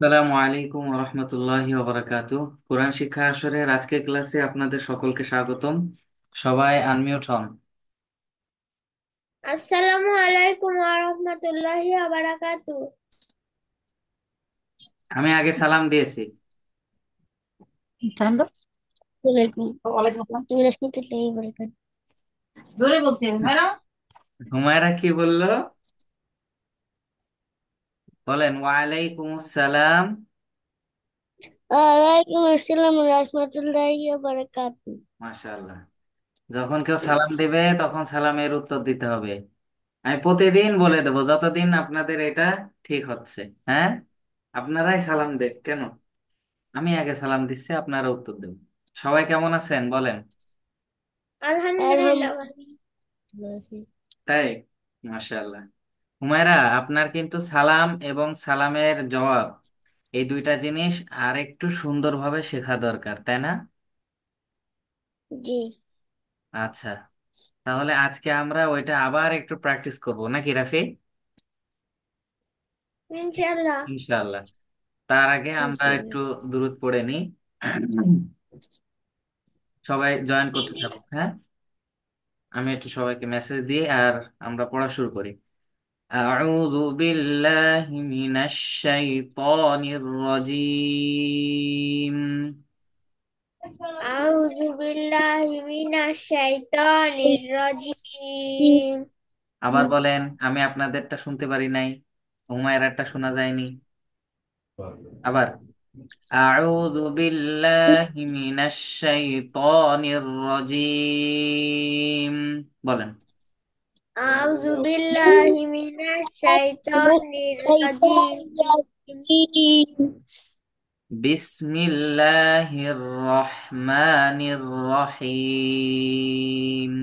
আসসালামু আলাইকুম রহমতুল্লাহি ওবারাকাতু। কোরআন শিক্ষা আসরের আজকের ক্লাসে আপনাদের সকলকে স্বাগতম। সবাই আনমিউট হন। আসসালামু আলাইকুম ওয়া রাহমাতুল্লাহি ওয়া বারাকাতুহু। আমি আগে সালাম দিয়েছি। জানলো ওয়ালাইকুম আসসালাম ওয়া রাহমাতুল্লাহি ওয়া বারাকাতুহু। জোরে বলছেন ভাই না? হুমায়রা কি বললো? বলেন ওয়ালাইকুম আসসালাম। ওয়ালাইকুম আসসালাম ওয়া রাহমাতুল্লাহি ওয়া বারাকাতুহু। মাশাআল্লাহ। যখন কেউ সালাম দিবে তখন সালামের উত্তর দিতে হবে। আমি প্রতিদিন বলে দেবো যতদিন আপনাদের এটা ঠিক হচ্ছে। হ্যাঁ, আপনারাই সালাম দেন কেন? আমি আগে সালাম দিচ্ছি, আপনারা উত্তর দেন। সবাই কেমন আছেন বলেন। আলহামদুলিল্লাহ ভালো আছি। তাই, মাশাআল্লাহ। হুমায়রা, আপনার কিন্তু সালাম এবং সালামের জবাব এই দুইটা জিনিস আর একটু সুন্দরভাবে শেখা দরকার, তাই না? জি, আচ্ছা, তাহলে আজকে আমরা ওইটা আবার একটু প্র্যাকটিস করব নাকি রাফি? ইনশাআল্লাহ। ইনশাআল্লাহ। তার আগে আমরা একটু ইনশাআল্লাহ। দুরূদ পড়ে নিই। সবাই জয়েন করতে থাকুক, হ্যাঁ। আমি একটু সবাইকে মেসেজ দিই আর আমরা পড়া শুরু করি। أعوذ بالله من الشيطان الرجيم। আউযু বিল্লাহি মিনাশ শাইতানির রাজিম। আবার বলেন, আমি আপনাদেরটা শুনতে পারি নাই, হুমায়রারটা শোনা যায়নি। আবার, আউযু বিল্লাহি মিনাশ শাইতানির রাজিম। বলেন, আউযু বিল্লাহি মিনাশ শাইতানির রাজিম। বিসমিল্লাহির রহমানির রহিম।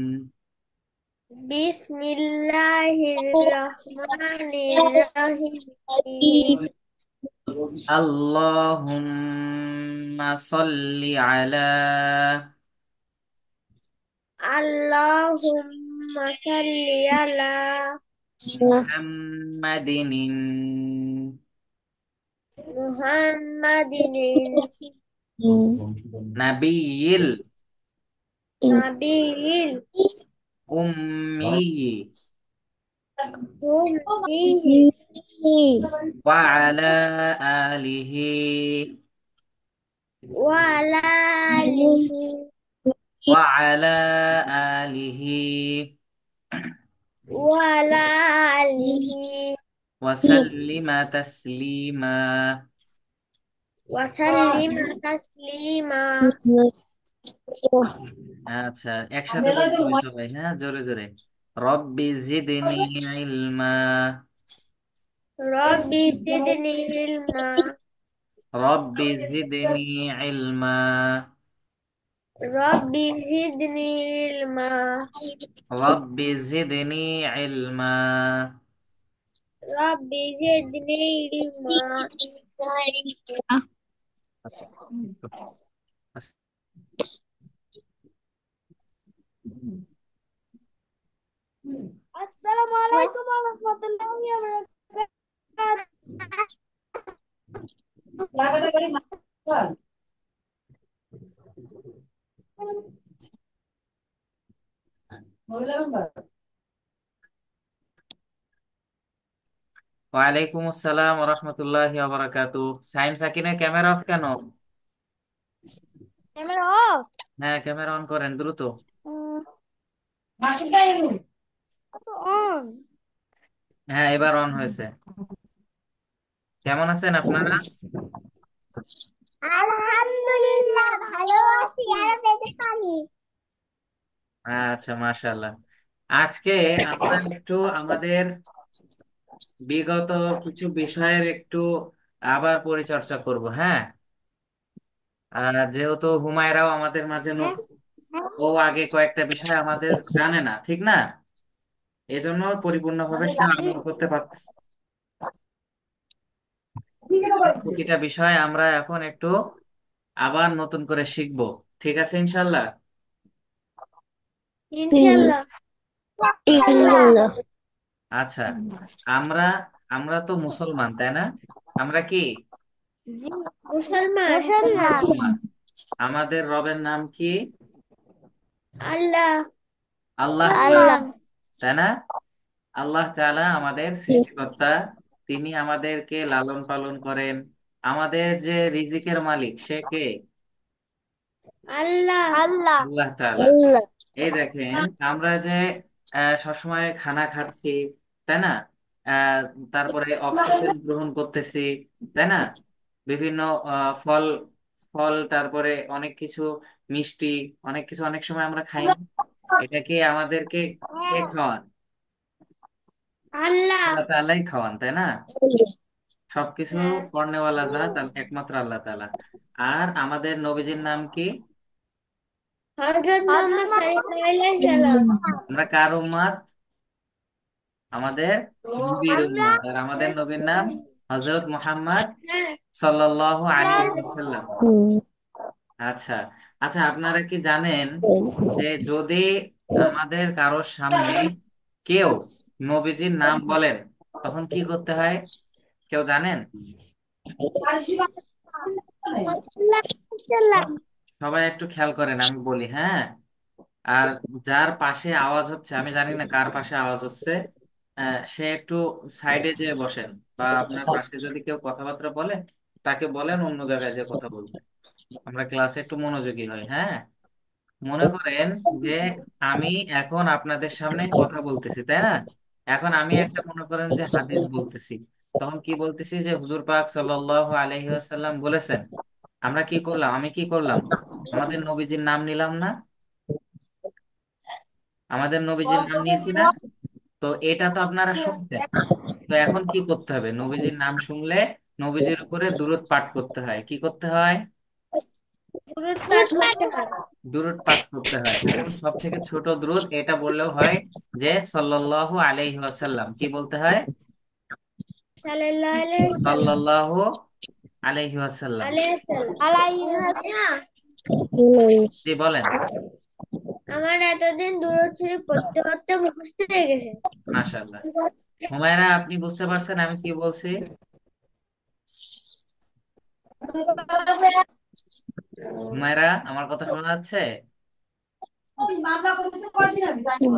বিসমিল্লাহির রহমানির রহিম। আল্লাহুম্মা সাল্লি আলা আল্লাহুম্মা সাল্লি আলা মুহাম্মাদিন মুহাম্মাদিন নাবিয়্যিল নাবিয়্যিল উম্মি উম্মিহি ওয়া আলা আলিহি ওয়া আলা আলিহি ওয়া আলা আলিহি ওয়া আলা আলিহি ওয়া সাল্লিমা তাসলিমা। ওয়া সাল্লিমা তাসলিমা। আচ্ছা, একসাথে বলতে হবে সবাই, হ্যাঁ, জোরে জোরে। রব্বি জিদনি ইলমা। রব্বি জিদনি ইলমা। রব্বি জিদনি ইলমা। রব্বি জিদনি ইলমা। রব্বি জিদনি ইলমা। রব্বি জিদনি ইলমা। আচ্ছা, আচ্ছা। আসসালামু আলাইকুম ওয়া রাহমাতুল্লাহি ওয়া বারাকাতুহু। ওয়ালাইকুম আসসালাম ওয়া রাহমাতুল্লাহি ওয়া বারাকাতুহু। সাইম সাকিনের ক্যামেরা অফ কেন? Camera off. হ্যাঁ, ক্যামেরা অন করেন দ্রুত। অন। হ্যাঁ, এবার অন হয়েছে। কেমন আছেন আপনারা? আলহামদুলিল্লাহ ভালো আছি। আর পেটে পানি। আচ্ছা, মাশাআল্লাহ। আজকে আমরা একটু আমাদের বিগত কিছু বিষয়ের একটু আবার পরিচর্যা করব, হ্যাঁ। আর যেহেতু হুমায়রাও আমাদের মাঝে হ্যাঁ, নতুন, ও আগে কয়েকটা বিষয় আমাদের জানে না, ঠিক না? এজন্য পরিপূর্ণভাবে সে আমল করতে পারছে। প্রতিটা বিষয় আমরা এখন একটু আবার নতুন করে শিখবো, ঠিক আছে ইনশাল্লাহ। ইনশাআল্লাহ। আচ্ছা, আমরা আমরা তো মুসলমান, তাই না? আমরা কি জি, মুসলমান মুসলমান। মুসলমান। আমাদের রবের নাম কি? আল্লাহ। আল্লাহ তাআলা, আল্লাহ। তাই না? আল্লাহ তাআলা আমাদের সৃষ্টিকর্তা। তিনি আমাদেরকে লালন পালন করেন। আমাদের যে রিজিকের মালিক সে কে? আল্লাহ। আল্লাহ। আল্লাহ তাআলা। আল্লাহ। এই দেখেন, আমরা যে সবসময় খানা খাচ্ছি, তাই না? আহ, তারপরে অক্সিজেন গ্রহণ করতেছি, তাই না? বিভিন্ন ফল ফল, তারপরে অনেক কিছু মিষ্টি, অনেক কিছু অনেক সময় আমরা খাই না। এটা কি আমাদেরকে কে খাওয়ান? আল্লাহ। আল্লাহ তাআলাই খাওয়ান, তাই না? সবকিছু কর্নেওয়ালা জাত একমাত্র আল্লাহ তাআলা। আর আমাদের নবীজির নাম কি? হযরত মুহাম্মদ সাল্লাল্লাহু আলাইহি সাল্লাম। আমরা কার উম্মাত? আমাদের নবীর উম্মাত। আর আমাদের নবীর নাম হযরত মুহাম্মদ হ্যাঁ। সাল্লাল্লাহু আলাইহি ওয়াসাল্লাম। আচ্ছা, আচ্ছা, আপনারা কি জানেন যে যদি আমাদের কারোর সামনে কেউ নবীজির নাম বলেন তখন কি করতে হয়? কেউ জানেন? সবাই একটু খেয়াল করেন, আমি বলি, হ্যাঁ? আর যার পাশে আওয়াজ হচ্ছে, আমি জানি না কার পাশে আওয়াজ হচ্ছে, সে একটু সাইডে যেয়ে বসেন। বা আপনার পাশে যদি কেউ কথাবার্তা বলে, তাকে বলেন অন্য জায়গায় যে কথা বলতে। আমরা ক্লাসে একটু মনোযোগী হই, হ্যাঁ? মনে করেন যে আমি এখন আপনাদের সামনে কথা বলতেছি, তাই না? এখন আমি একটা মনে করেন যে হাদিস বলতেছি। তখন কি বলতেছি যে হুজুর পাক সাল্লাল্লাহু আলাইহি ওয়াসাল্লাম বলেছেন। আমরা কি করলাম? আমি কি করলাম? আমাদের নবীজির নাম নিলাম না? আমাদের নবীজির নাম নিয়েছি না? তো এটা তো আপনারা শুনছেন। তো এখন কি করতে হবে? নবীজির নাম শুনলে নবীজির উপরে দুরূদ পাঠ করতে হয়। কি করতে হয়? দুরূদ পাঠ করতে হয়। দুরূদ পাঠ করতে হয়। এখন সব থেকে ছোট দুরূদ এটা বললেও হয় যে সাল্লাল্লাহু আলাইহি ওয়াসাল্লাম। কি বলতে হয়? সাল্লাল্লাহু আলাইহি সাল্লাম। সাল্লাল্লাহু আলাইহি ওয়াসাল্লাম। আলাইহি সাল্লাম। আলাইহি সাল্লাম। জি বলেন। আমার এতদিন দূরত শরীফ পড়তে পড়তে মুখস্থ হয়ে গেছে। মাশাআল্লাহ। হুমায়রা, আপনি বুঝতে পারছেন আমি কি বলছি? হুমায়রা, আমার কথা শোনা যাচ্ছে?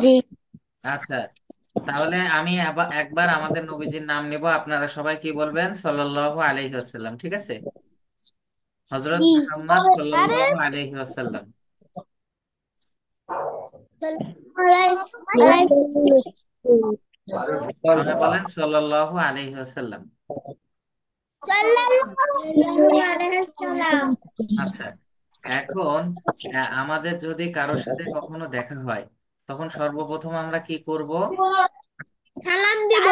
জি। আচ্ছা, তাহলে আমি একবার আমাদের নবীজির নাম নিব, আপনারা সবাই কি বলবেন? সাল্লাল্লাহু আলাইহি ওয়াসাল্লাম, ঠিক আছে? হযরত জি। মুহাম্মদ আরে, সাল্লাল্লাহু আলাইহি ওয়াসাল্লাম। সবাই বলেন সাল্লাল্লাহু আলাইহি ওয়াসাল্লাম। সাল্লাল্লাহু আলাইহি সাল্লাম। আচ্ছা, এখন আমাদের যদি কারোর সাথে কখনো দেখা হয়, তখন সর্বপ্রথম আমরা কি করব? সালাম দিব।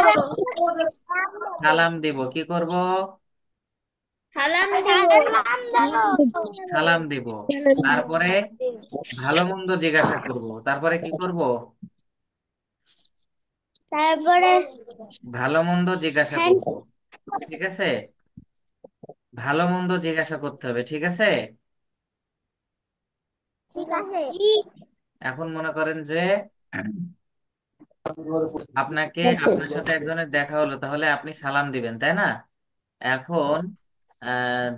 সালাম দেব। কি করব? সালাম দিব। সালাম দেব। তারপরে ভালো মন্দ জিজ্ঞাসা করব। তারপরে কি করব? তারপরে ভালো মন্দ জিজ্ঞাসা থ্যাংক করব, ঠিক আছে? ভালো মন্দ জিজ্ঞাসা করতে হবে, ঠিক আছে? ঠিক আছে। জি। এখন মনে করেন যে আপনার সাথে একজনের দেখা হলো, তাহলে আপনি সালাম দিবেন, তাই না? এখন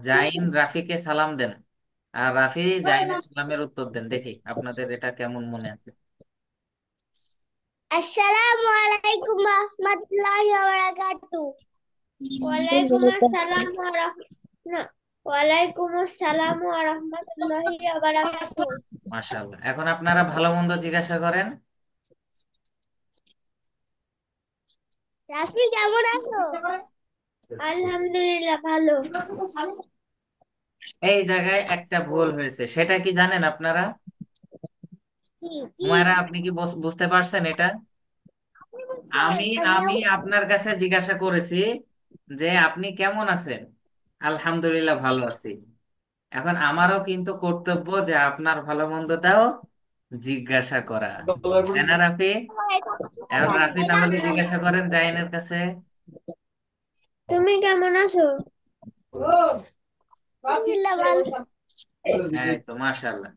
জাইন রাফিকে সালাম দেন। আর রাফি জাইনের সালামের উত্তর দেন, দেখি আপনাদের এটা কেমন মনে আছে। আসসালামু আলাইকুম ওয়া রাহমাতুল্লাহি ওয়া বারাকাতুহু। ওয়ালাইকুম আসসালাম ওয়া রাহমাতুল্লাহ। ওয়ালাইকুম আসসালাম ওয়া রাহমাতুল্লাহি ওয়া বারাকাতুহু। মাশাআল্লাহ। এখন আপনারা ভালো মন্দ জিজ্ঞাসা করেন। রাসমি কেমন আছো? আলহামদুলিল্লাহ ভালো। এই জায়গায় একটা ভুল হয়েছে, সেটা কি জানেন আপনারা? কি কি? হুমায়রা, আপনি কি বুঝতে পারছেন এটা? আমি আমি আপনার কাছে জিজ্ঞাসা করেছি যে আপনি কেমন আছেন। আলহামদুলিল্লাহ ভালো আছি। এখন আমারও কিন্তু কর্তব্য যে আপনার ভালো মন্দটাও জিজ্ঞাসা করা, তাই না রাফি? এখন রাফি তাহলে জিজ্ঞাসা করেন জাইনের কাছে। তুমি কেমন আছো? আলহামদুলিল্লাহ ভালো। এই তো মাশাআল্লাহ।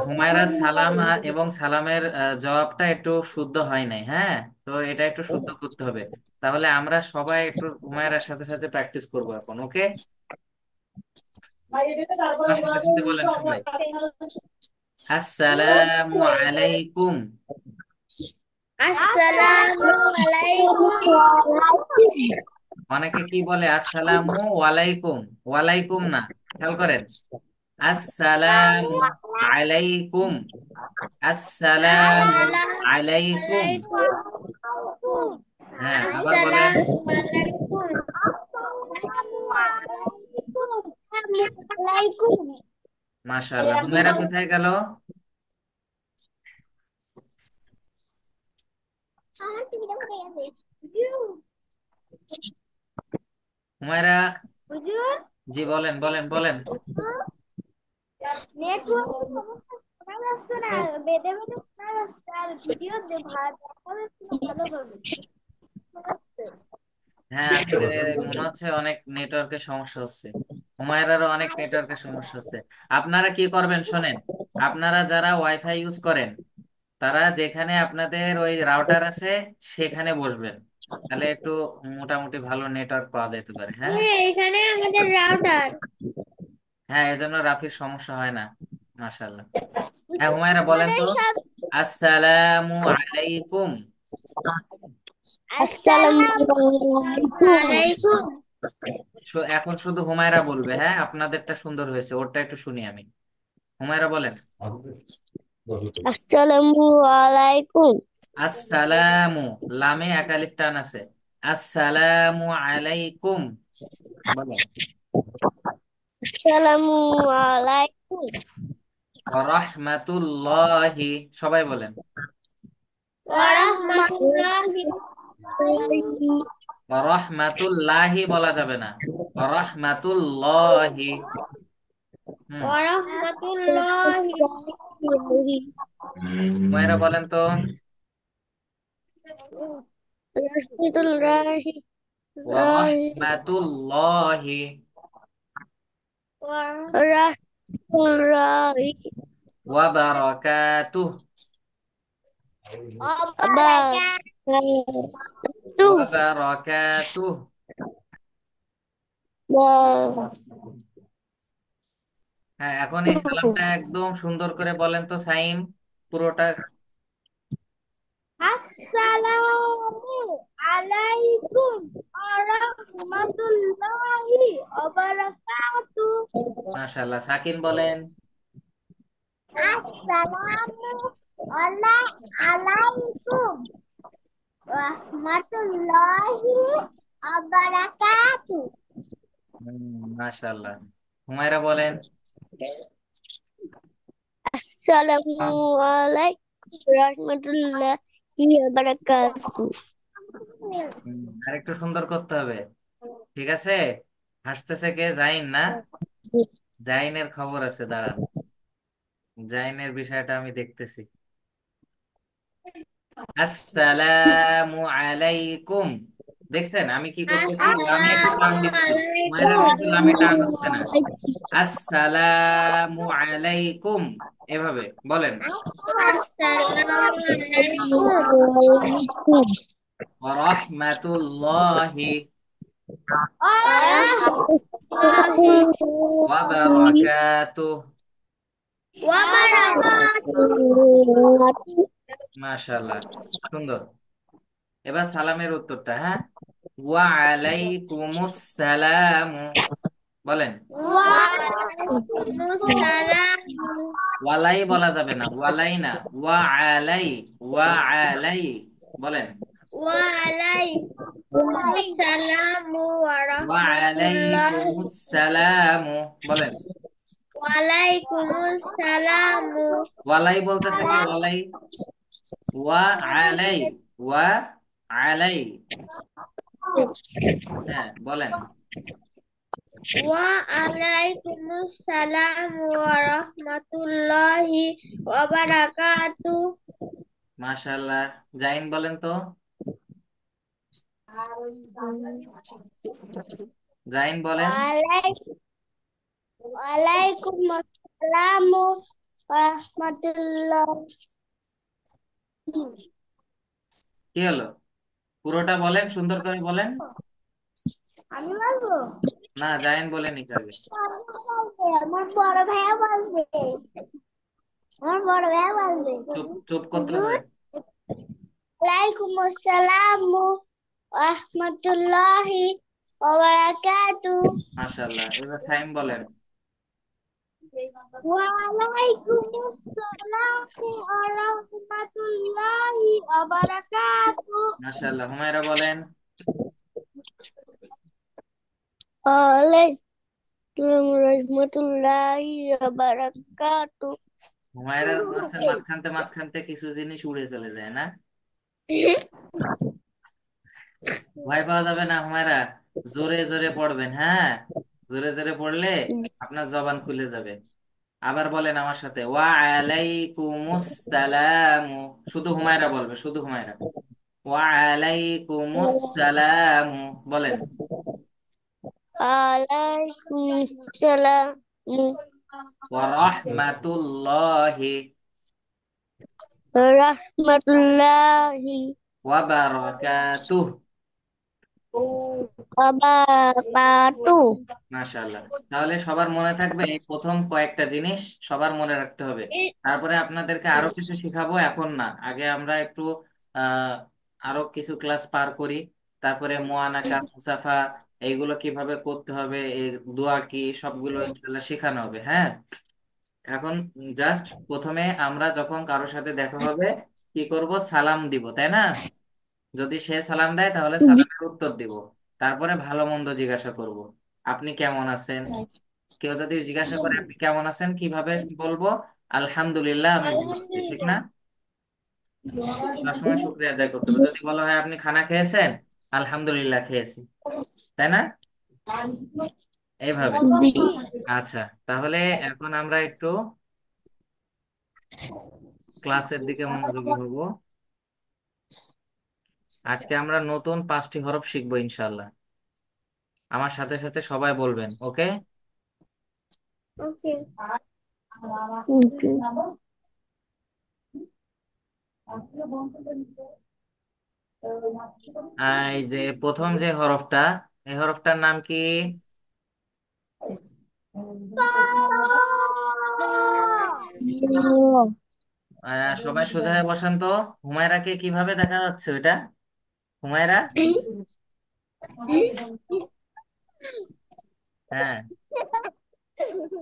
হুমায়রা, সালাম এবং সালামের জবাবটা একটু শুদ্ধ হয় নাই, হ্যাঁ? তো এটা একটু শুদ্ধ করতে হবে। তাহলে আমরা সবাই একটু হুমায়রার সাথে সাথে প্র্যাকটিস করবো এখন, ওকে? আমার সাথে সাথে বলেন সবাই, আসসালামু আলাইকুম। আসসালামু আলাইকুম। অনেকে কি বলে আসসালামু ওয়ালাইকুম, ওয়ালাইকুম না, খেয়াল করেন, আসসালামু আলাইকুম, আসসালামু আসসালামু আলাইকুম। আলাইকুম। হ্যাঁ, আবার বলেন। আসসালামু আলাইকুম। আসসালামু আলাইকুম। মাশাআল্লাহ, হুমায়রা কোথায় গেল? হুমায়রা, হুজুর, জি বলেন বলেন বলেন। নেটওয়ার্ক সমস্যা, শোনা যাচ্ছে না, বেঁধে বেঁধে শোনা যাচ্ছে, আর ভিডিও দেখা যাচ্ছে না ভালোভাবে। শোনা যাচ্ছে? হ্যাঁ, আজকে মনে হচ্ছে অনেক নেটওয়ার্কের সমস্যা হচ্ছে, হুমায়রারও অনেক নেটওয়ার্কের সমস্যা হচ্ছে। আপনারা কি করবেন শোনেন, আপনারা যারা ওয়াইফাই ইউজ করেন তারা যেখানে আপনাদের ওই রাউটার আছে সেখানে বসবেন, তাহলে একটু মোটামুটি ভালো নেটওয়ার্ক পাওয়া যেতে পারে। হ্যাঁ, এখানে আমাদের রাউটার। হ্যাঁ, এজন্য রাফির সমস্যা হয় না। মাশাআল্লাহ। হ্যাঁ, হুমায়রা বলেন তো, সব আসসালামু আলাইকুম। আসসালামু আলাইকুম। এখন শুধু হুমায়রা বলবে, হ্যাঁ, আপনাদেরটা সুন্দর হয়েছে, ওরটা একটু শুনি আমি। হুমায়রা বলেন, আসসালামু আলাইকুম। আসসালামু, লামে একালিফ টান আছে, আসসালামু আলাইকুম বলেন। আসসালামু আলাইকুম। ওয়া রাহমাতুল্লাহি, সবাই বলেন। ওয়া রাহমাতুল্লাহি। ওয়া রাহমাতুল্লাহি বলা যাবে না, ওয়া রাহমাতুল্লাহি। হুম, ওয়া রাহমাতুল্লাহি। হুমায়রা বলেন তো, রাহমাতুল্লাহি। ওয়া রাহমাতুল্লাহি ওয়া রাহমাতুল্লাহি। ওয়া বারাকাতুহ, ওয়া বারাকাতুহ। হ্যাঁ, এখন এই সালামটা একদম সুন্দর করে বলেন তো সাইম, পুরোটা। আসসালামু আলাইকুম ওয়া রাহমাতুল্লাহি ওয়া বারাকাতুহু। মাশাআল্লাহ, সাকিন বলেন। আসসালামু আলাইকুম ওয়া রাহমাতুল্লাহি ওয়া বারাকাতুহু। মাশাআল্লাহ, হুমায়রা বলেন। আসসালামু আলাইকুম ওয়া রাহমাতুল্লাহি ওয়া বারাকাতুহু। আর একটু সুন্দর করতে হবে, ঠিক আছে? হাসতেছে কে? জাইন না? জাইনের খবর আছে, দাঁড়ান, জাইনের বিষয়টা আমি দেখতেছি। আসসালামু আলাইকুম, দেখছেন আমি কি করতেছি, লামে একটু টান আসসালামু দিচ্ছি, হুমায়রার কিন্তু লামে টান হচ্ছে না। আলাইকুম। আসসালামু আলাইকুম, এভাবে বলেন। আসসালামু আলাইকুম ওয়া রাহমাতুল্লাহি ওয়া রাহমাতুল্লাহি ওয়া বারাকাতুহু। ওয়া বারাকাতুহু। মাশাআল্লাহ, সুন্দর। এবার সালামের উত্তরটা, হ্যাঁ, ওয়া আলাইকুমুস সালাম বলেন। ওয়া আলাইকুমুস সালাম। ওয়ালাই বলা যাবে না, ওয়ালাই না, ওয়া আলাই, ওয়া আলাই বলেন। ওয়া আলাইকুমুস সালাম ওয়া ওয়া রাহমাতুল্লাহি। আলাইকুমুস সালাম বলেন। ওয়া আলাইকুমুস সালাম। ওয়ালাই বলতেছে কে? ওয়ালাই, ওয়া আলাই, ওয়া আলাই, হ্যাঁ বলেন। ওয়া আলাইকুমুস সালাম ওয়া রাহমাতুল্লাহি ওয়া বারাকাতুহু। মাশাআল্লাহ, জাইন বলেন তো, জাইন বলেন। ওয়ালাইকুম আসসালাম ওয়া রাহমাতুল্লাহি। কি হলো? পুরোটা বলেন, সুন্দর করে বলেন। আমি বলবো? না, জায়েন বলেনি আগে। আমার বড় ভাইয়া বলবে। আমার বড় ভাইয়া বলবে। চুপ চুপ করতে হবে। হুজুর, ওয়ালাইকুম আসসালাম রাহমাতুল্লাহি ওয়া বারাকাতুহু। মাশাআল্লাহ, এবার সাইম বলেন। ওয়ালাইকুম আসসালাম ওয়া রাহমাতুল্লাহি ওয়া বারাকাতুহু। মাশাআল্লাহ, হুমায়রা বলেন। ওয়ালাইকুম রাহমাতুল্লাহি ওয়া বারাকাতুহু। হুমায়রার মাছের মাঝখানতে মাঝখানতে কিছু জিনিস উড়ে চলে যায় না? ভয় পাওয়া যাবে না হুমায়রা। জোরে জোরে পড়বেন, হ্যাঁ। জোরে জোরে পড়লে আপনার জবান খুলে যাবে। আবার বলেন আমার সাথে, ওয়া আলাইকুমুস সালাম। শুধু হুমায়রা বলবে, শুধু হুমায়রা। ওয়া আলাইকুমুস সালাম। বলেন। ওয়ালাইকুম আসসালাম ওয়া রাহমাতুল্লাহি রাহমাতুল্লাহি ওয়া বারাকাতুহু। ওয়া বারাকাতুহু। মাশাআল্লাহ। তাহলে সবার মনে থাকবে এই প্রথম কয়েকটা জিনিস, সবার মনে রাখতে হবে। তারপরে আপনাদেরকে আরো কিছু শিখাবো, এখন না, আগে আমরা একটু আহ আরো কিছু ক্লাস পার করি। তারপরে মুআনাকা, মুসাফা, এইগুলো কিভাবে করতে হবে, এই দোয়া কি, সবগুলো ইনশাআল্লাহ শেখানো হবে, হ্যাঁ। এখন জাস্ট প্রথমে আমরা যখন কারোর সাথে দেখা হবে কি করব, সালাম দিব, তাই না? যদি সে সালাম দেয় তাহলে সালামের উত্তর দিব। তারপরে ভালো মন্দ জিজ্ঞাসা করব, আপনি কেমন আছেন। কেউ যদি জিজ্ঞাসা করে আপনি কেমন আছেন, কিভাবে বলবো? আলহামদুলিল্লাহ, আমি ভালো আছি, ঠিক না? আলহামদুলিল্লাহ। সবসময় শুকরিয়া আদায় করতে হবে। যদি বলা হয় আপনি খানা খেয়েছেন, আলহামদুলিল্লাহ খেয়েছি, তাই না? এইভাবে। আচ্ছা, তাহলে এখন আমরা একটু ক্লাসের দিকে মনোযোগী হব। আজকে আমরা নতুন 5টি হরফ শিখবো ইনশাল্লাহ। আমার সাথে সাথে সবাই বলবেন, ওকে? ওকে। ওকে। এই যে প্রথম যে হরফটা, এই হরফটার নাম কি? সবাই সোজা হয়ে বসেন তো। হুমায়রাকে কিভাবে দেখা যাচ্ছে ওইটা? হুমায়রা, হ্যাঁ,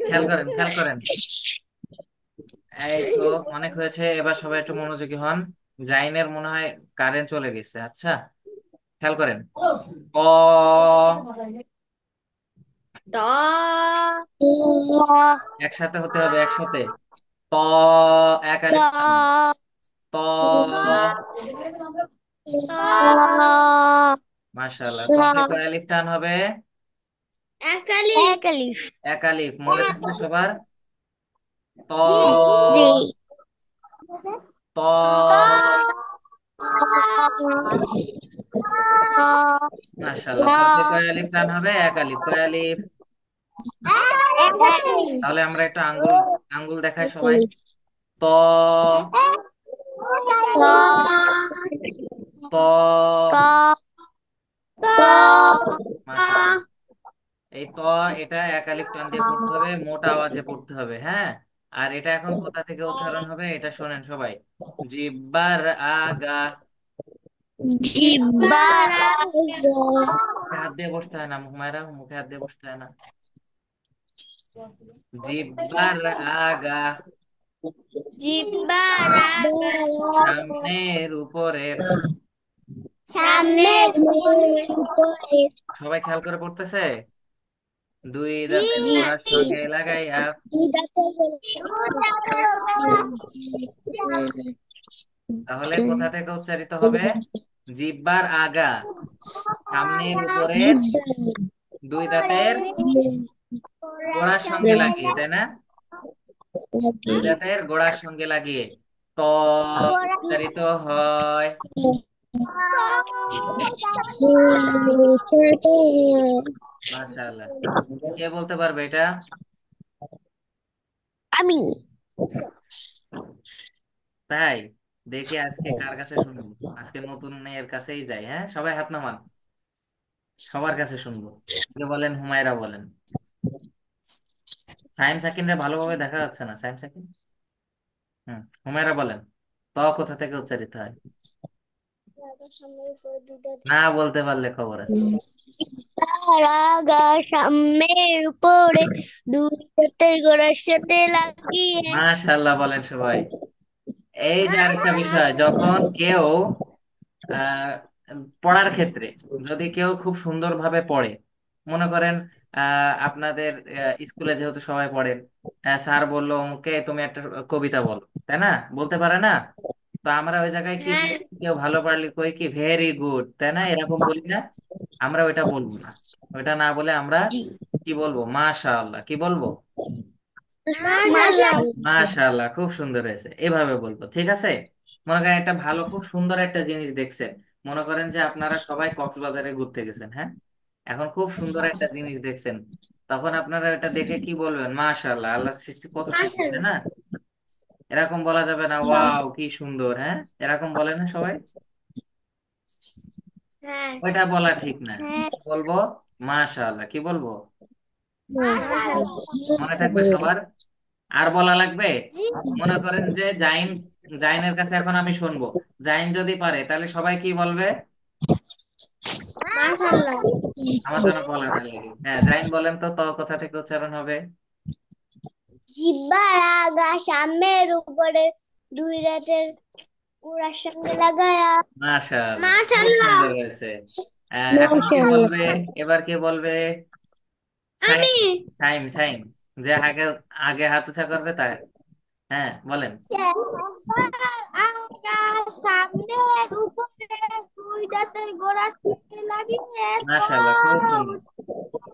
খেয়াল করেন, খেয়াল করেন। এই তো, অনেক হয়েছে, এবার সবাই একটু মনোযোগী হন। জাইনের মনে হয় কারেন্ট চলে গেছে। আচ্ছা, খেয়াল করেন। ক, একসাথে হতে হবে, একসাথে। ত, এক আলিফ টান। ত, মাশাআল্লাহ, ততে কয় আলিফ টান হবে? এক আলিফ। এক আলিফ, মনে থাকবে সবার? ত, জি। ত, মাশাআল্লাহ, ততে কয় আলিফ টান হবে? এক আলিফ। কয় আলিফ? তাহলে আমরা একটা আঙ্গুল, আঙ্গুল দেখাই সবাই। ত, ত, মাশাআল্লাহ। এই ত, এটা এক আলিফ টান দিয়ে পড়তে হবে, মোটা আওয়াজে পড়তে হবে, হ্যাঁ। আর এটা এখন কোথা থেকে উচ্চারণ হবে এটা শোনেন সবাই। জিব্বার আগা। মুখে হাত দিয়ে বসতে হয় না হুমায়রা, মুখে হাত দিয়ে বসতে হয় না। জিব্বার আগা, সামনের উপরের। সামনে সবাই খেয়াল করে পড়তেছে। দুই দাঁতের গোড়ার সঙ্গে লাগাইয়া। তাহলে কোথা থেকে উচ্চারিত হবে? জিব্বার আগা, সামনের উপরের, দুই দাঁতের গোড়ার সঙ্গে লাগিয়ে, তাই না? দুই দাঁতের গোড়ার সঙ্গে লাগিয়ে ত উচ্চারিত হয়। মাশাআল্লাহ। কে বলতে পারবে এটা? আমি। তাই? দেখি আজকে কার কাছে শুনবো। আজকে নতুন এর কাছেই যাই। হ্যাঁ, সবাই হাত নামান, সবার কাছে শুনবো। কে বলেন? হুমায়রা বলেন। সাইম সাকিনরা ভালোভাবে দেখা যাচ্ছে না, সাইম সাকিন। হুমায়রা বলেন। ত কোথা থেকে উচ্চারিত হয়? সামনের উপরে দুইটা না বলতে পারলে খবর আছে। রাগা সামনের উপরে দুই হাতে গোড়ার সাথে লাগিয়ে। মাশাআল্লাহ বলেন সবাই। এই যে আরেকটা বিষয়, যখন কেউ আহ পড়ার ক্ষেত্রে, যদি কেউ খুব সুন্দরভাবে পড়ে, মনে করেন আপনাদের স্কুলে যেহেতু সবাই পড়েন, স্যার বললো অমুকে তুমি একটা কবিতা বলো, তাই না? বলতে পারে না? তো আমরা ওই জায়গায় কি হ্যাঁ। বলি? কেউ ভালো পারলে কই কি ভেরি গুড, তাই না? এরকম বলি না? আমরা ওইটা বলবো না। ওইটা না বলে আমরা কি বলবো? মাশাআল্লাহ। কি বলবো? মাশাআল্লাহ। মাশাআল্লাহ, খুব সুন্দর হয়েছে, এভাবে বলবো, ঠিক আছে? মনে করেন একটা ভালো, খুব সুন্দর একটা জিনিস দেখছেন। মনে করেন যে আপনারা সবাই কক্সবাজারে ঘুরতে গেছেন, হ্যাঁ? এখন খুব সুন্দর একটা জিনিস দেখছেন, তখন আপনারা এটা দেখে কি বলবেন? মাশাআল্লাহ, আল্লাহর সৃষ্টি কত সুন্দর, তাই না? এরকম বলা যাবে না ওয়াও কি সুন্দর? হ্যাঁ, এরকম বলে না সবাই? হ্যাঁ। ওইটা বলা ঠিক না। হ্যাঁ। বলবো মাশাআল্লাহ। কি বলবো? মনে থাকবে মাশাআল্লাহ। সবার? আর বলা লাগবে? জি। মনে করেন যে জাইন, জাইনের কাছে এখন আমি শুনবো, জাইন যদি পারে তাহলে সবাই কি বলবে? মাশাআল্লাহ। আমার জন্য বলা না লাগে। হ্যাঁ, জাইন বলেন তো, কোথা থেকে উচ্চারণ হবে? জিহ্বার আগা সামনের উপরে দুই রাতের গোড়ার সঙ্গে লাগায়া। মাশাআল্লাহ, খুব মাশাআল্লাহ। সুন্দর হয়েছে। এখন কে মাশাআল্লাহ। বলবে? এবার কে বলবে? সাইম। আমি সাইম, সাইম। যে আগে আগে হাত উঁচা করবে তাই। হ্যাঁ বলেন। জিহ্বার আগা সামনের উপরে দুই দাঁতের গোড়ার সঙ্গে লাগিয়ে ক। মাশাআল্লাহ, খুব সুন্দর।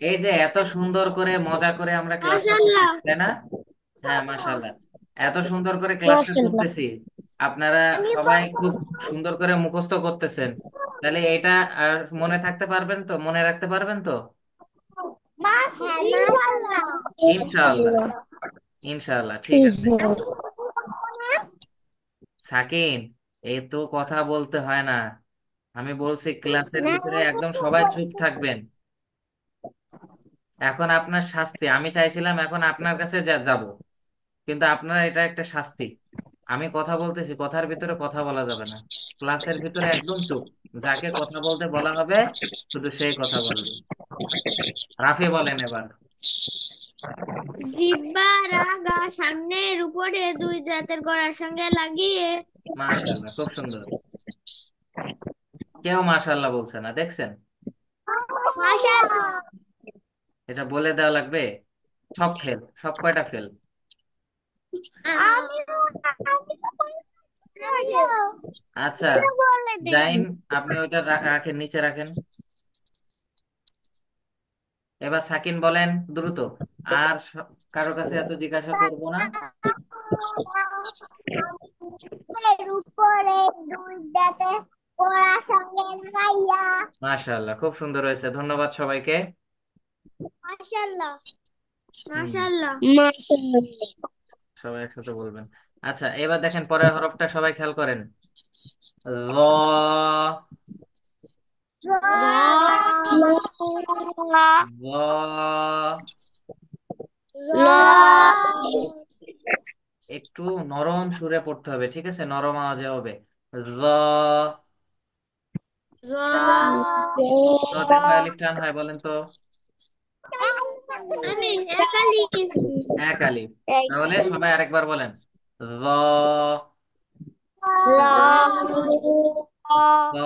এই যে এত সুন্দর করে মজা করে আমরা ক্লাসটা মাশাআল্লাহ। করতেছি, তাই না? হ্যাঁ, মাশাআল্লাহ। এত সুন্দর করে ক্লাসটা মাশাআল্লাহ। করতেছি, আপনারা আমি সবাই বলবো খুব সুন্দর করে মুখস্থ করতেছেন। তাহলে এটা আর মনে থাকতে পারবেন তো, মনে রাখতে পারবেন তো? মাশাআল্লাহ। ইনশাআল্লাহ। ইনশাআল্লাহ, ঠিক আছে। সাকিন, এই তো কথা বলতে হয় না। আমি বলছি ক্লাসের ভিতরে একদম সবাই চুপ থাকবেন। এখন আপনার শাস্তি, আমি চাইছিলাম এখন আপনার কাছে যাব, কিন্তু আপনার এটা একটা শাস্তি। আমি কথা বলতেছি, কথার ভিতরে কথা বলা যাবে না। ক্লাসের ভিতরে একদম চুপ। যাকে কথা বলতে বলা হবে শুধু সেই কথা বলবে। রাফি বলেন এবার। জিহ্বার আগা সামনের উপরে দুই দাঁতের গোড়ার সঙ্গে লাগিয়ে। মাশাআল্লাহ, খুব সুন্দর। কেউ মাশাআল্লাহ বলছে না, দেখছেন? মাশাআল্লাহ। এটা বলে দেওয়া লাগবে। সব ফেল, সব কয়টা ফেল। আমিও আমিও আমিও আচ্ছা, বলে জাইন, দেখি। আপনি ওইটা রাখেন, নিচে রাখেন। এবার সাকিন বলেন দ্রুত। আর কারো কাছে এত জিজ্ঞাসা করব না। এর উপরে দুই দাঁতে গোড়ার সঙ্গে লাগাইয়া। মাশাআল্লাহ, খুব সুন্দর হয়েছে, ধন্যবাদ সবাইকে। মাশাআল্লাহ। হুম, মাশাআল্লাহ। মাশাআল্লাহ। সবাই একসাথে বলবেন। আচ্ছা, এবার দেখেন পরের হরফটা সবাই খেয়াল করেন। র। র। একটু নরম সুরে পড়তে হবে, ঠিক আছে? নরম আওয়াজে হবে। র। রতে কয় আলিফ টান হয় বলেন তো? আমি একালি। এক আলিফ। তাহলে সবাই আরেকবার বলেন। র। র।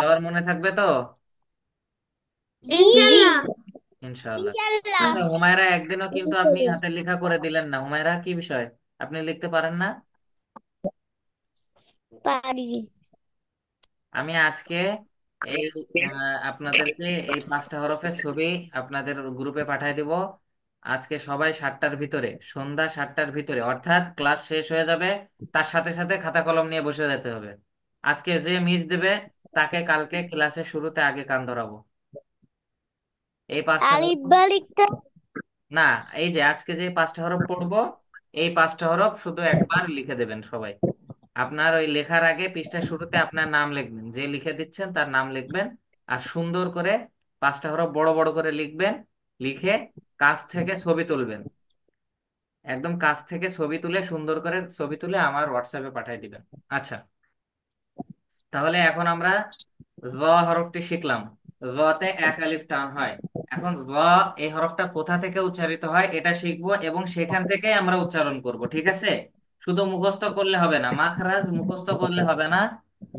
সবার মনে থাকবে তো? ইনশাআল্লাহ। ইনশাআল্লাহ। ইনশাআল্লাহ। আচ্ছা হুমায়রা, একদিনও কিন্তু আপনি হাতের লেখা করে দিলেন না। হুমায়রা, কি বিষয়? আপনি লিখতে পারেন না? পারি। আমি আজকে এই আপনাদেরকে এই 5টা হরফের ছবি আপনাদের গ্রুপে পাঠিয়ে দিব। আজকে সবাই 7টার ভিতরে, সন্ধ্যা 7টার ভিতরে, অর্থাৎ ক্লাস শেষ হয়ে যাবে তার সাথে সাথে খাতা কলম নিয়ে বসে যেতে হবে। আজকে যে মিস দেবে তাকে কালকে ক্লাসের শুরুতে আগে কান ধরাবো। এই 5টা হরফ। আলিফ বা লিখতে। না, এই যে আজকে যে 5টা হরফ পড়বো, এই 5টা হরফ শুধু একবার লিখে দেবেন সবাই। আপনার ওই লেখার আগে পৃষ্ঠার শুরুতে আপনার নাম লিখবেন, যে লিখে দিচ্ছেন তার নাম লিখবেন। আর সুন্দর করে 5টা হরফ বড় বড় করে লিখবেন। লিখে কাছ থেকে ছবি তুলবেন। একদম কাছ থেকে ছবি তুলে, সুন্দর করে ছবি তুলে আমার হোয়াটসঅ্যাপে পাঠিয়ে দিবেন। আচ্ছা, তাহলে এখন আমরা জ হরফটি শিখলাম। জতে এক আলিফ টান হয়। এখন জ এই হরফটা কোথা থেকে উচ্চারিত হয় এটা শিখবো, এবং সেখান থেকে আমরা উচ্চারণ করব, ঠিক আছে? শুধু মুখস্থ করলে হবে না, মাখরাজ মুখস্থ করলে হবে না।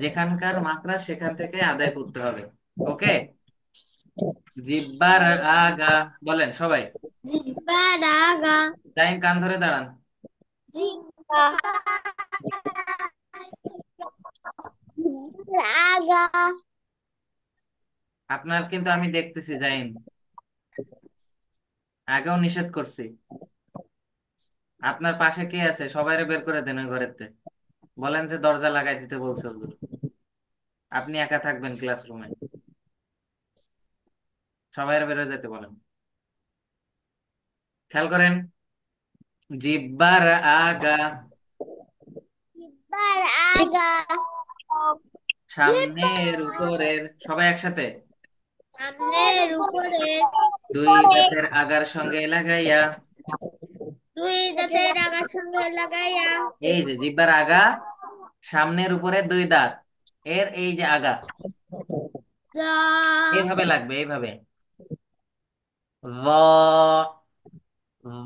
যেখানকার মাখরাজ সেখান থেকে আদায় করতে হবে। ওকে? জিব্বার আগা, বলেন সবাই। জিব্বারাগা। টাইম, কান ধরে দাঁড়ান। জিব্বা রাগা। আপনার কিন্তু আমি দেখতেছি জাইন, আগেও নিষেধ করছি। আপনার পাশে কে আছে? সবাইরে বের করে দেন ওই ঘরেতে। বলেন যে দরজা লাগাই দিতে বলছে হুজুর। আপনি একা থাকবেন ক্লাসরুমে। সবাইরে বের হয়ে যেতে বলেন। খেয়াল করেন। জিব্বার আগা, জিব্বার আগা। সামনের উপরের, সবাই একসাথে। সামনের উপরে। দুই দাঁতের আগার সঙ্গে লাগাইয়া। দুই দাঁতের আগার সঙ্গে লাগাইয়া। এই যে জিব্বার আগা, সামনের উপরে দুই দাঁত, এর এই যে আগা, জ। এইভাবে লাগবে, এইভাবে। ল,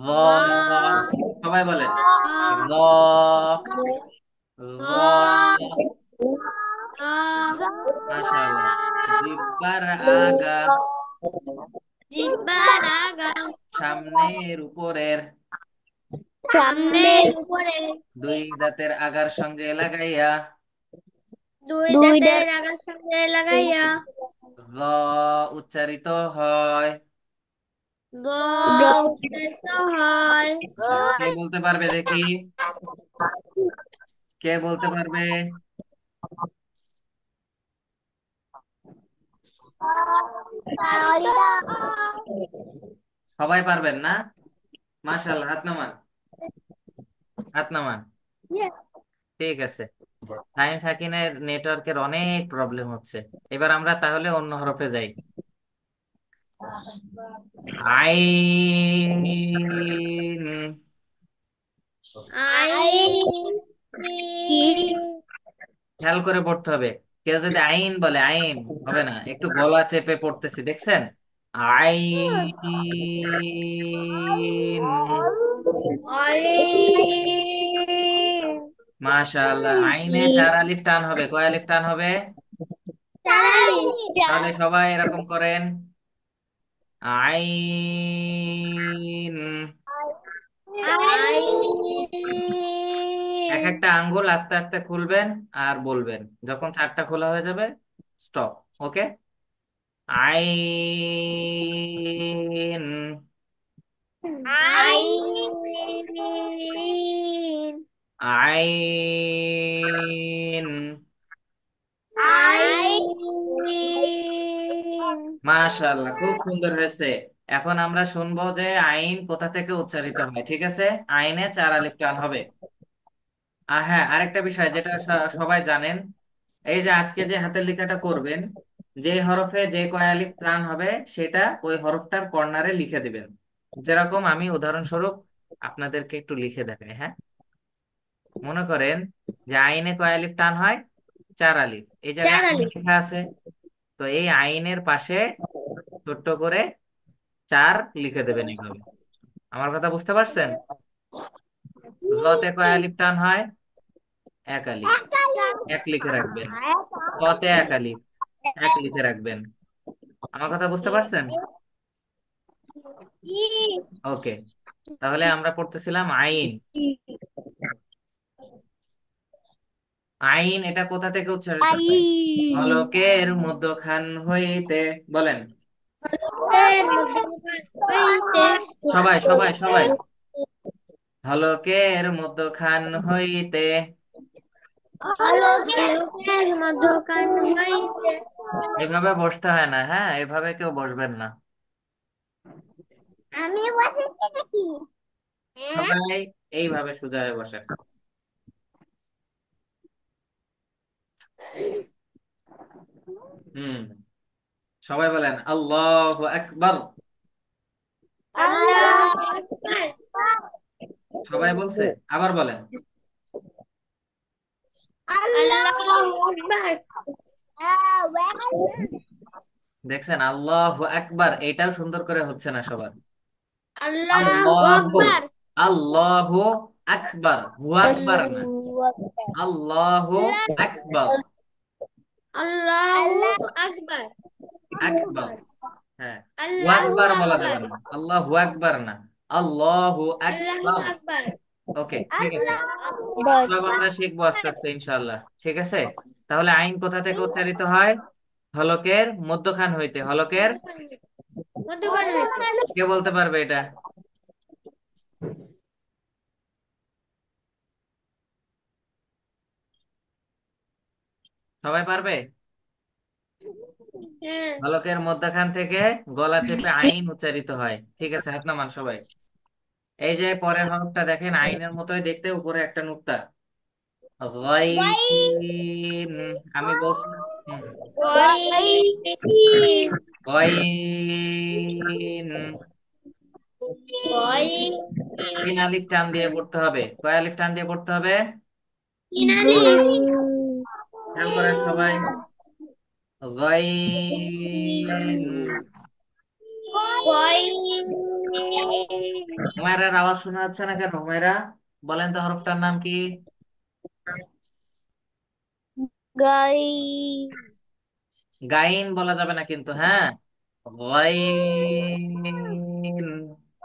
ল, জ। সবাই বলেন। ল, জ। ল। জ। মাশাআল্লাহ। জিব্বার আগা, জিব্বার আগা। সামনের উপরের, সামনের উপরে। দুই দাঁতের আগার সঙ্গে লাগাইয়া। দুই দাঁতের আগার সঙ্গে লাগাইয়া। ল উচ্চারিত হয়। গ। উচ্চারিত হয়। কে বলতে পারবে দেখি? কে বলতে পারবে? সবাই পারবেন না? মাশাআল্লাহ, হাত নামান, হাত নামান। ঠিক আছে। সাইন সাকিনের নেটওয়ার্কের অনেক প্রবলেম হচ্ছে। এবার আমরা তাহলে অন্য হরফে যাই। আইন। আই। খেয়াল করে পড়তে হবে। কেউ যদি আইন বলে, আইন হবে না, একটু গলা চেপে পড়তেছি, দেখছেন? আইন। মাশাআল্লাহ, আইনে 4 আলিফ টান হবে। কয় আলিফ টান হবে? তাহলে সবাই এরকম করেন। আইন। এক একটা আঙ্গুল আস্তে আস্তে খুলবেন আর বলবেন, যখন 4টা খোলা হয়ে যাবে স্টপ। ওকে? আইন। আইন। মাশাআল্লাহ, খুব সুন্দর হয়েছে। এখন আমরা শুনবো যে আইন কোথা থেকে উচ্চারিত হয়, ঠিক আছে? আইনে 4 আলিফ টান হবে। হ্যাঁ, আরেকটা বিষয় যেটা সবাই জানেন, এই যে আজকে যে হাতের লেখাটা করবেন, যে হরফে যে কয় আলিফ টান হবে সেটা ওই হরফটার কর্নারে লিখে দিবেন। যেরকম আমি উদাহরণস্বরূপ আপনাদেরকে একটু লিখে দেখাই, হ্যাঁ? মনে করেন যে আইনে কয় আলিফ টান হয়? 4 আলিফ। এই জায়গায় আইন লেখা আছে। তো এই আইনের পাশে ছোট্ট করে 4 লিখে দেবেন এইভাবে। আমার কথা বুঝতে পারছেন? জতে কয় আলিফ টান হয়? 1 আলিফ। এক লিখে রাখবেন। কতে 1 আলিফ, 1 লিখে রাখবেন। আমার কথা বুঝতে পারছেন? ওকে। তাহলে আমরা পড়তেছিলাম আইন। আইন এটা কোথা থেকে উচ্চারিত হয়? হলকের মধ্যখান হইতে। বলেন সবাই, সবাই, সবাই। হলকের মধ্যখান হইতে। মধ্যখান হইতে। এভাবে বসতে হয় না, হ্যাঁ, এভাবে কেউ বসবেন না। আমি বসেছি নাকি? সবাই এইভাবে সোজা হয়ে বসেন। হুম, সবাই বলেন আল্লাহু আকবার। আল্লাহু আকবার। সবাই বলছে, আবার বলেন। আল্লাহু আকবার। দেখছেন, আল্লাহু আকবার এটাও সুন্দর করে হচ্ছে না সবার। আল্লাহু আল্লাহু, আকবার। আল্লাহু আকবার, হু আকবার না, আল্লাহু আকবার, আল্লাহু আকবার। আকবার। হ্যাঁ, হু আল্লাহু আকবার বলা যাবে আকবার। না, আল্লাহু আকবার না, আল্লাহু আল্লাহু আকবার। আকবার। ওকে, ঠিক আছে। সব আমরা শিখবো আস্তে আস্তে ইনশাআল্লাহ, ঠিক আছে। তাহলে আইন কোথা থেকে উচ্চারিত হয়? হলকের মধ্যখান হইতে, হলকের, মধ্যখান হইতে। কে বলতে পারবে এটা? সবাই পারবে? হ্যাঁ। হলকের মধ্যখান থেকে গলা চেপে আইন উচ্চারিত হয়, ঠিক আছে। হাত নামান সবাই। এই যে পরের হরফটা দেখেন, আইনের মতোই দেখতে, উপরে একটা নুক্তা। গাইন, আমি বলছিলাম। হুম, গয়িন। গাইন। গয়িন। তিন আলিফ টান দিয়ে পড়তে হবে। কয় আলিফ টান দিয়ে পড়তে হবে? কিনালি। খেয়াল করেন সবাই। গাইন। গয়িন। হুমায়রার আওয়াজ শোনা যাচ্ছে না কেন? হুমায়রা, বলেন তো হরফটার নাম কি? গাইন। গাইন বলা যাবে না কিন্তু, হ্যাঁ। গাইন,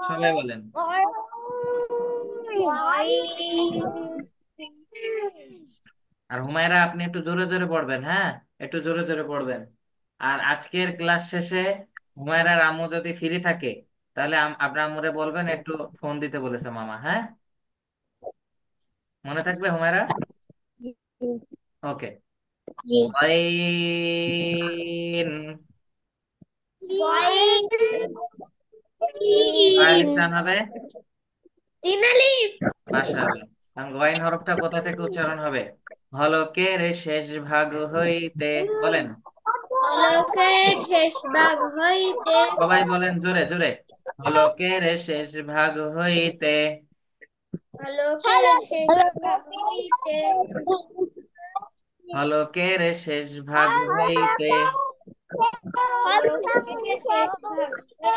সবাই বলেন। আর হুমায়রা, আপনি একটু জোরে জোরে পড়বেন, হ্যাঁ, একটু জোরে জোরে পড়বেন। আর আজকের ক্লাস শেষে হুমায়রার আম্মু যদি ফ্রি থাকে, তাহলে আপনার আম্মুরে বলবেন একটু ফোন দিতে বলেছে মামা, হ্যাঁ। মনে থাকবে হুমায়রা? ওকে। জি। গাইন। গয়িন। কয় আলিফ টান হবে? তিনালি। মাশাআল্লাহ। কারণ গয়েন হরফটা কোথা থেকে উচ্চারণ হবে? হলকের শেষ ভাগ হইতে, বলেন। পলকের শেষ ভাগ হইতে। সবাই বলেন জোরে জোরে। হলকের শেষ ভাগ হইতে, পলকের শেষ ভাগ হইতে। হলকের শেষ ভাগ হইতে। পলকের শেষ ভাগ হইতে।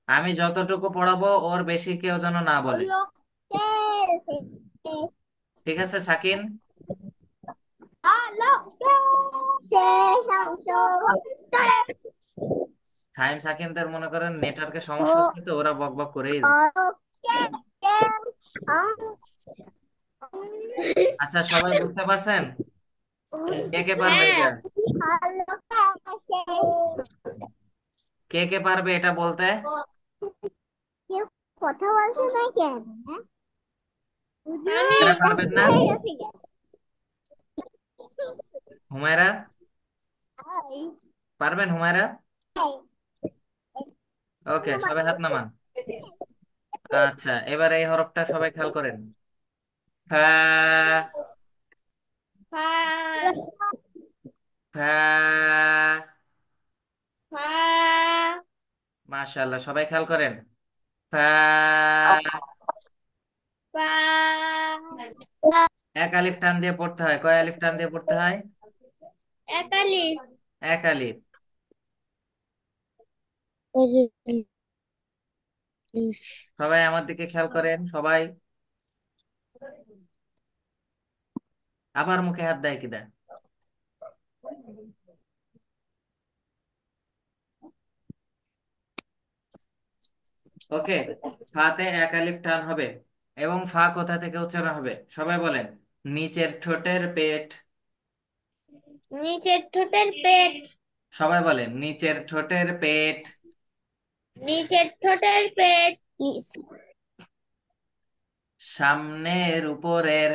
আমি যতটুকু পড়াবো ওর বেশি কেউ যেন না বলে, ঠিক আছে সাকিন? সাইম সাকিনদের মনে করেন নেটওয়ার্কের সমস্যা হচ্ছে, তো ওরা বক বক করেই যাচ্ছে। আচ্ছা, সবাই বুঝতে পারছেন? কে কে পারবে হ্যাঁ। এটা? কে কে পারবে এটা বলতে? কথা বলছে না কেন? আমি। এরা পারবেন না? হুমায়রা, পারবেন হুমায়রা? ওকে, সবাই হাত নামান। আচ্ছা, এবার এই হরফটা সবাই খেয়াল করেন। ফা, ফা। ফা। ফা। মাশাআল্লাহ, সবাই খেয়াল করেন। ফা। ফা। এক আলিফ টান দিয়ে পড়তে হয়। কয় আলিফ টান দিয়ে পড়তে হয়? একালি। এক আলিফ। সবাই আমার দিকে খেয়াল করেন সবাই। আবার মুখে হাত দেয় কিনা? ওকে, ফাতে এক আলিফ টান হবে। এবং ফা কোথা থেকে উচ্চারণ হবে সবাই বলেন। নিচের ঠোঁটের পেট। নিচের ঠোঁটের পেট। সবাই বলেন নিচের ঠোঁটের পেট। নিচের ঠোঁটের পেট। সামনের উপরের।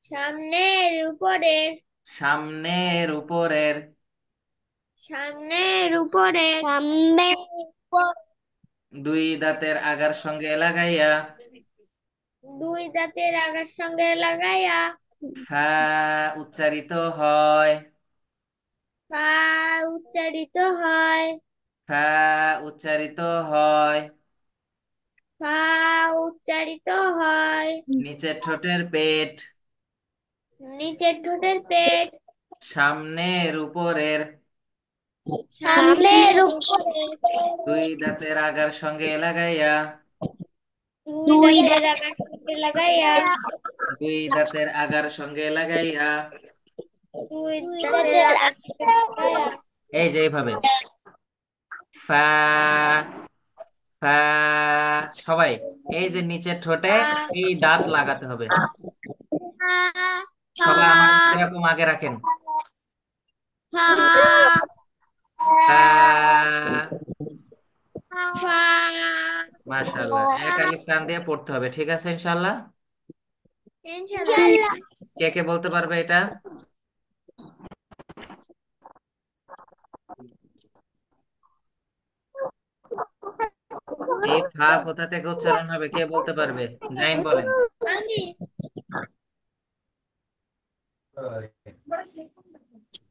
সামনের উপরের। সামনের উপরের। সামনের উপরের। সামনের উপর। দুই দাঁতের আগার সঙ্গে লাগাইয়া, দুই দাঁতের আগার সঙ্গে লাগাইয়া, ফা উচ্চারিত হয়, পা উচ্চারিত হয়, ফা উচ্চারিত হয়, পা উচ্চারিত হয়, নিচের ঠোঁটের পেট, নিচের ঠোঁটের পেট, সামনের উপরের, সামনের উপরে, দুই দাঁতের আগার সঙ্গে লাগাইয়া, দুই দাঁতের আগার সঙ্গে লাগাইয়া, দুই দাঁতের আগার সঙ্গে লাগাইয়া, দুই দাঁতের আগার সঙ্গে লাগাইয়া, এই যে এইভাবে, ফা ফা, সবাই এই যে নিচের ঠোঁটে পা এই দাঁত লাগাতে হবে। পা সবাই আমার এরকম আগে রাখেন। পা ফা, পা মাশাআল্লাহ, এক আলিফ টান দিয়ে পড়তে হবে, ঠিক আছে ইনশাআল্লাহ। ইনশাআল্লাহ। কে কে বলতে পারবে এটা? এই ফা কোথা থেকে উচ্চারণ হবে কে বলতে পারবে? জাইন বলেন। আমি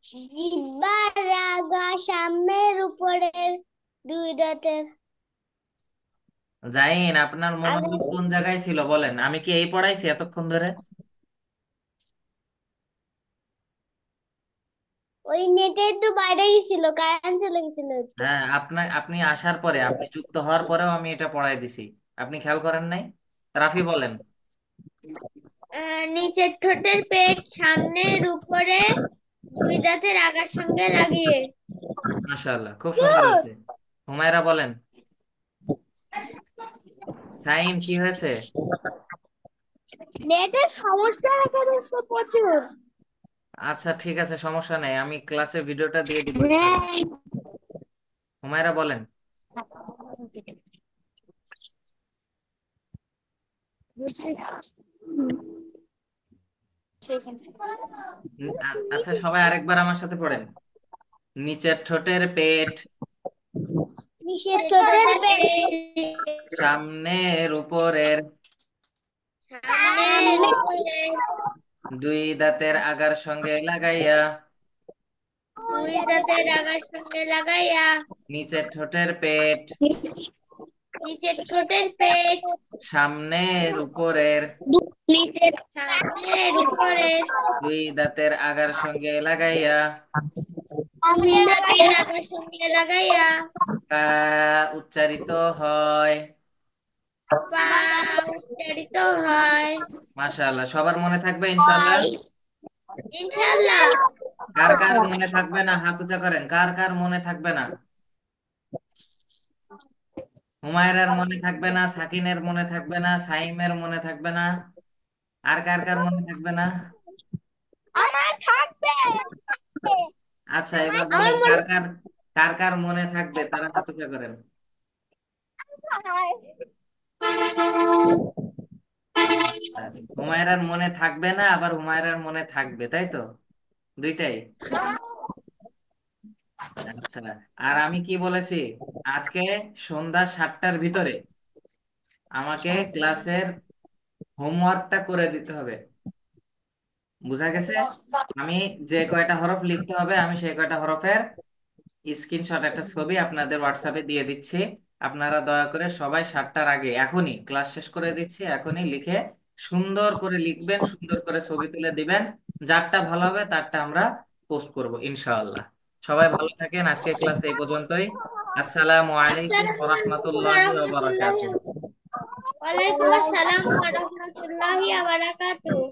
জিহ্বার আগা সামনের উপরের দুই দাঁতের জাইন, আপনার আগে মনোযোগ কোন জায়গায় ছিল বলেন, আমি কি এই পড়াইছি এতক্ষণ ধরে? ওই নেটে একটু বাইরে গেছিল, কারেন্ট চলে গেছিল একটু। হ্যাঁ, আপনি আসার পরে, আপনি যুক্ত হওয়ার পরেও আমি এটা পড়াই দিছি, আপনি খেয়াল করেন নাই? রাফি বলেন। নিচের ঠোঁটের পেট সামনের উপরে দুই দাঁতের আগার সঙ্গে লাগিয়ে। মাশাআল্লাহ, খুব সুন্দর হয়েছে। হুমায়রা বলেন। সাইম কি হয়েছে? নেটের সমস্যা দেখা দিচ্ছে প্রচুর। আচ্ছা ঠিক আছে, সমস্যা নেই, আমি ক্লাসে ভিডিওটা দিয়ে দিব হ্যাঁ, ইনশাআল্লাহ। হুমায়রা বলেন। আচ্ছা সবাই আরেকবার আমার সাথে পড়েন। নিচের ঠোঁটের পেট, নিচের ঠোঁটের পেট সামনের উপরের, সামনের উপরে দুই দাঁতের আগার সঙ্গে লাগাইয়া, দুই দাঁতের আগার সঙ্গে লাগাইয়া, নিচের ঠোঁটের পেট, নিচের ঠোঁটের পেট সামনের উপরের, নিচের সামনের উপরে দুই দাঁতের আগার সঙ্গে লাগাইয়া, দুই দাঁতের আগার সঙ্গে লাগাইয়া, কা উচ্চারিত হয়। পা উচ্চারিত হয়। মাশাআল্লাহ, সবার মনে থাকবে ইনশাআল্লাহ। ইনশাআল্লাহ। কার কার মনে থাকবে না হাত উঁচা করেন, কার কার মনে থাকবে না? হুমায়রার মনে থাকবে না, সাকিনের মনে থাকবে না, সাইমের মনে থাকবে না, আর কার কার মনে থাকবে না? আমার থাকবে। আচ্ছা এবার আমার বলেন, মনে কার কার, কার কার মনে থাকবে তারা হাত উঁচা করেন। হুমায়রার মনে থাকবে না, আবার হুমায়রার মনে থাকবে, তাই তো? দুইটাই। আচ্ছা, আর আমি কি বলেছি, আজকে সন্ধ্যা 7টার ভিতরে আমাকে ক্লাসের হোমওয়ার্কটা করে দিতে হবে, বুঝা গেছে? আমি যে কয়টা হরফ লিখতে হবে আমি সেই কয়টা হরফের স্ক্রিনশট, একটা ছবি আপনাদের হোয়াটসঅ্যাপে দিয়ে দিচ্ছি। আপনারা দয়া করে সবাই 7টার আগে, এখনই ক্লাস শেষ করে দিচ্ছি, এখনই লিখে সুন্দর করে লিখবেন, সুন্দর করে ছবি তুলে দিবেন। যারটা ভালো হবে তারটা আমরা পোস্ট করব ইনশাআল্লাহ। সবাই ভালো থাকেন, আজকের ক্লাস এই পর্যন্তই। আসসালামু আলাইকুম ওয়া আসসালামু আলাইকুম ওয়া রাহমাতুল্লাহি ওয়া রাহমাতুল্লাহি বারাকাতুহু। ওয়া আলাইকুম আসসালাম ওয়া রাহমাতুল্লাহি ওয়া বারাকাতুহু।